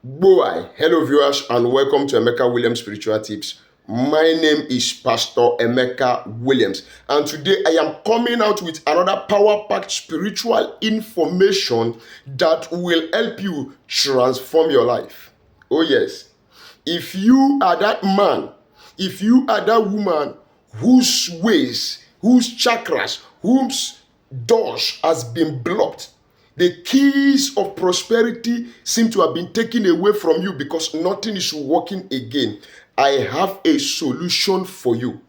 Boy, hello viewers and welcome to Emeka Williams Spiritual Tips. My name is Pastor Emeka Williams and today I am coming out with another power-packed spiritual information that will help you transform your life. Oh yes, if you are that man, if you are that woman whose ways, whose chakras, whose doors has been blocked, the keys of prosperity seem to have been taken away from you because nothing is working again. I have a solution for you.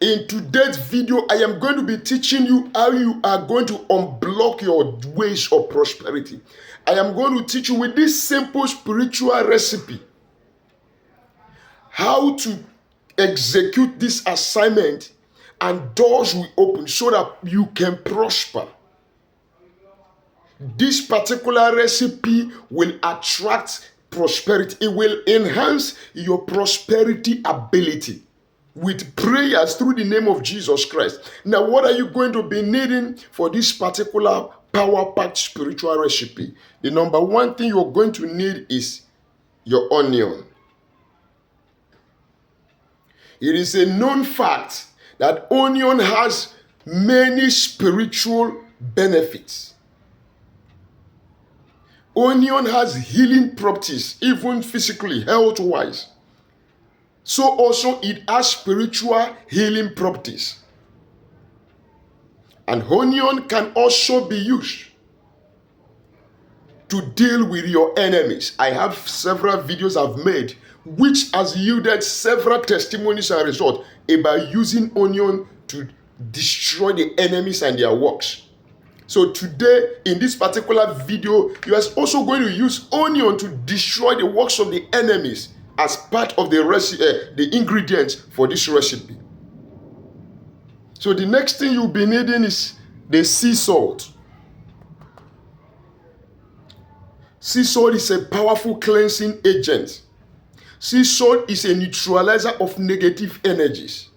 In today's video, I am going to be teaching you how you are going to unblock your ways of prosperity. I am going to teach you with this simple spiritual recipe how to execute this assignment and doors will open so that you can prosper. This particular recipe will attract prosperity. It will enhance your prosperity ability with prayers through the name of Jesus Christ. Now, what are you going to be needing for this particular power-packed spiritual recipe? The number one thing you're going to need is your onion. It is a known fact that onion has many spiritual benefits. Onion has healing properties, even physically, health-wise. So also it has spiritual healing properties. And onion can also be used to deal with your enemies. I have several videos I've made which has yielded several testimonies and results about using onion to destroy the enemies and their works. So today, in this particular video, you are also going to use onion to destroy the works of the enemies as part of the ingredients for this recipe. So the next thing you'll be needing is the sea salt. Sea salt is a powerful cleansing agent. Sea salt is a neutralizer of negative energies.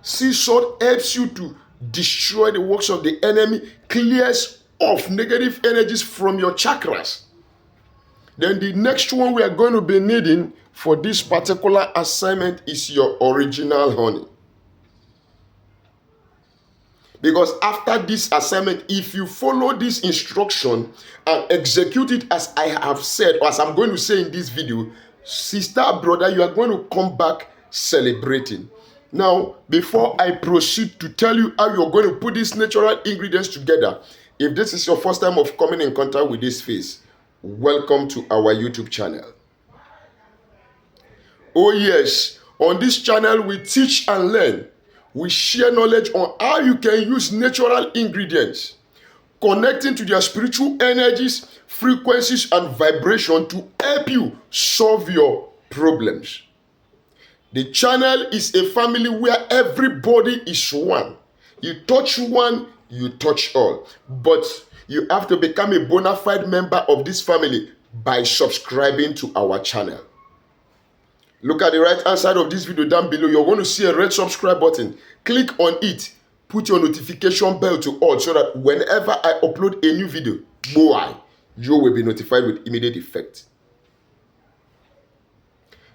Sea salt helps you to destroy the works of the enemy, clears off negative energies from your chakras. Then the next one we are going to be needing for this particular assignment is your original honey. Because after this assignment, if you follow this instruction and execute it as I have said, or as I'm going to say in this video, sister, brother, you are going to come back celebrating. Now, before I proceed to tell you how you're going to put these natural ingredients together, if this is your first time of coming in contact with this face, welcome to our YouTube channel. Oh yes, on this channel we teach and learn. We share knowledge on how you can use natural ingredients, connecting to their spiritual energies, frequencies, and vibration to help you solve your problems. The channel is a family where everybody is one. You touch one, you touch all. But you have to become a bona fide member of this family by subscribing to our channel. Look at the right hand side of this video down below. You're going to see a red subscribe button. Click on it. Put your notification bell to all so that whenever I upload a new video, boy, you will be notified with immediate effect.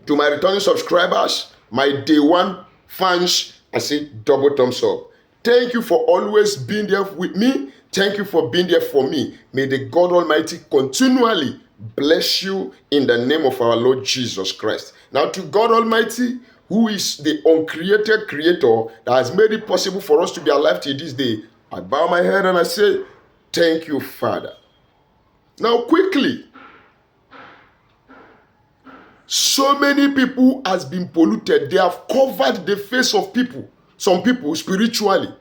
To my returning subscribers, my day one fans, I say double thumbs up. Thank you for always being there with me. Thank you for being there for me. May the God Almighty continually bless you in the name of our Lord Jesus Christ. Now to God Almighty, who is the uncreated creator that has made it possible for us to be alive till this day, I bow my head and I say, thank you, Father. Now quickly, so many people has been polluted. They have covered the face of people, some people spiritually.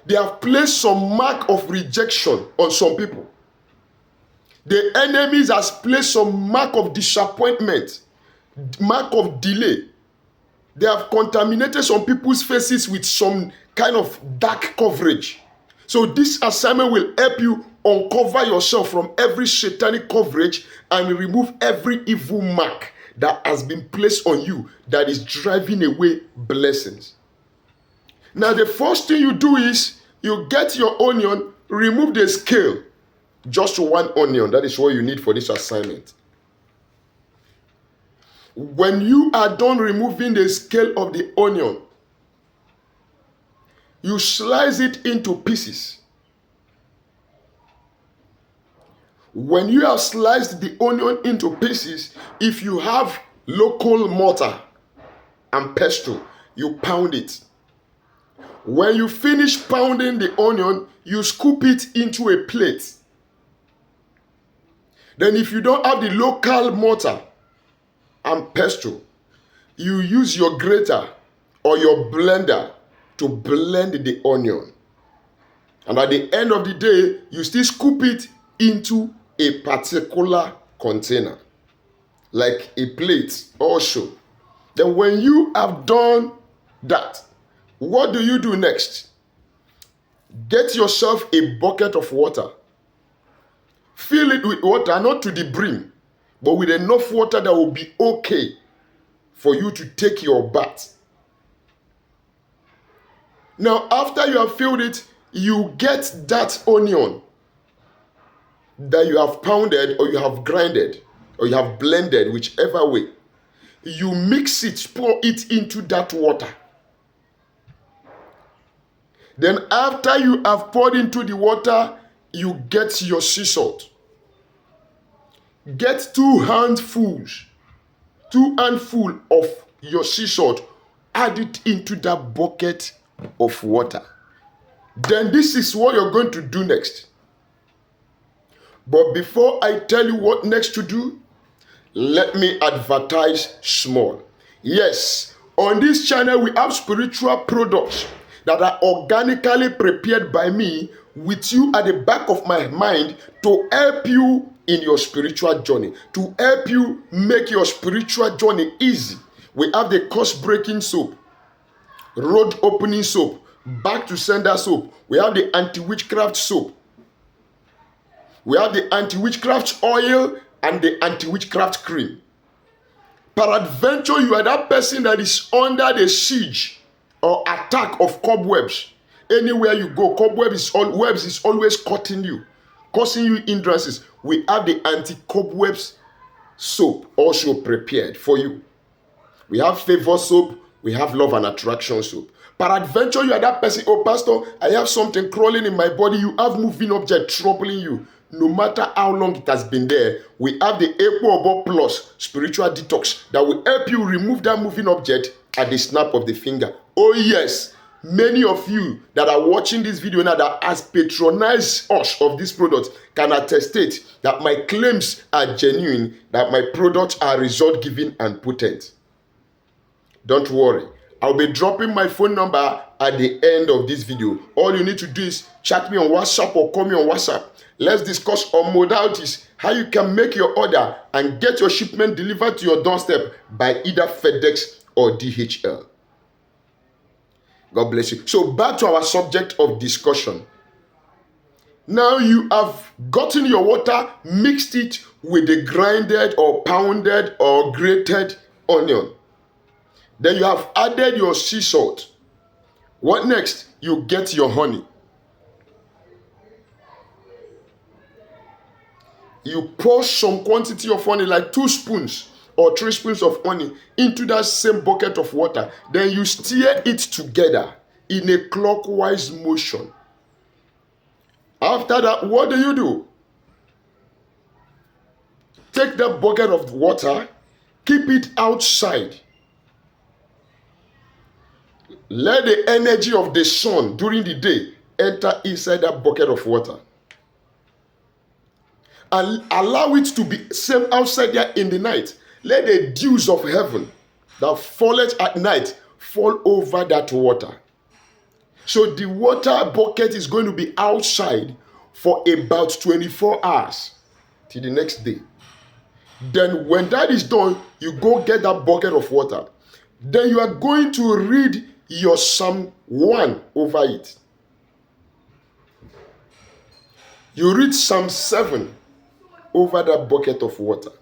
They have placed some mark of rejection on some people. The enemies has placed some mark of disappointment, mark of delay. They have contaminated some people's faces with some kind of dark coverage. So this assignment will help you uncover yourself from every satanic coverage and remove every evil mark that has been placed on you that is driving away blessings. Now, the first thing you do is you get your onion, remove the scale, Just one onion. That is what you need for this assignment. When you are done removing the scale of the onion, you slice it into pieces. When you have sliced the onion into pieces, if you have local mortar and pestle, you pound it. When you finish pounding the onion, you scoop it into a plate. Then if you don't have the local mortar and pestle, you use your grater or your blender to blend the onion. And at the end of the day, you still scoop it into a particular container, like a plate also. Then when you have done that, what do you do next? Get yourself a bucket of water. Fill it with water, not to the brim, but with enough water that will be okay for you to take your bath. Now, after you have filled it, you get that onion that you have pounded or you have grinded or you have blended, whichever way. You mix it, pour it into that water. Then after you have poured into the water, you get your sea salt. Get 2 handfuls of your sea salt. Add it into that bucket of water. Then this is what you're going to do next. But before I tell you what next to do, let me advertise small. Yes, on this channel we have spiritual products that are organically prepared by me with you at the back of my mind to help you in your spiritual journey, to help you make your spiritual journey easy. We have the curse-breaking soap, road opening soap, back to sender soap. We have the anti-witchcraft soap. We have the anti-witchcraft oil and the anti-witchcraft cream. Peradventure, you are that person that is under the siege or attack of cobwebs. Anywhere you go, webs is always cutting you, causing you hindrances. We have the anti-cobwebs soap also prepared for you. We have favor soap. We have love and attraction soap. Peradventure, you are that person, oh pastor, I have something crawling in my body. You have moving object troubling you. No matter how long it has been there, we have the Equo Plus spiritual detox that will help you remove that moving object at the snap of the finger. Oh yes, many of you that are watching this video now that has patronized us of this product can attest that my claims are genuine, that my products are result-giving and potent. Don't worry. I'll be dropping my phone number at the end of this video. All you need to do is chat me on WhatsApp or call me on WhatsApp. Let's discuss on modalities, how you can make your order and get your shipment delivered to your doorstep by either FedEx or DHL. God bless you. So back to our subject of discussion. Now you have gotten your water, mixed it with the grinded or pounded or grated onion. Then you have added your sea salt. What next? You get your honey. You pour some quantity of honey, like 2 spoons or 3 spoons of honey, into that same bucket of water. Then you stir it together in a clockwise motion. After that, what do? Take that bucket of water, keep it outside. Let the energy of the sun during the day enter inside that bucket of water. And allow it to be same outside there in the night. Let the dews of heaven that falleth at night fall over that water. So the water bucket is going to be outside for about 24 hours till the next day. Then when that is done, you go get that bucket of water. Then you are going to read your Psalm 1 over it. You read Psalm 7 over that bucket of water.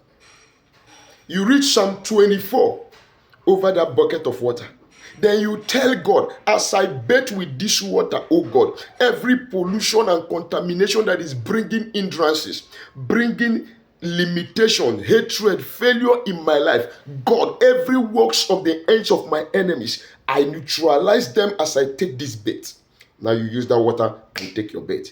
You read Psalm 24 over that bucket of water. Then you tell God, as I bathe with this water, oh God, every pollution and contamination that is bringing hindrances, bringing limitation, hatred, failure in my life, God, every works of the ends of my enemies, I neutralize them as I take this bath. Now you use that water and take your bath.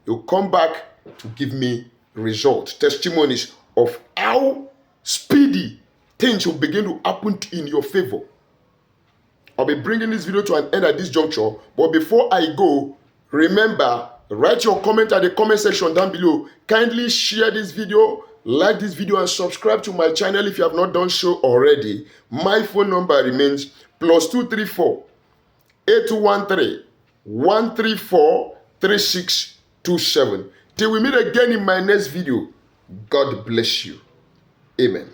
You come back to give me results, testimonies of how speedy things will begin to happen in your favor. I'll be bringing this video to an end at this juncture, but before I go, remember, write your comment at the comment section down below. Kindly share this video, like this video, and subscribe to my channel if you have not done so already. My phone number remains +234 8213 134 3627. Till we meet again in my next video, God bless you. Amen.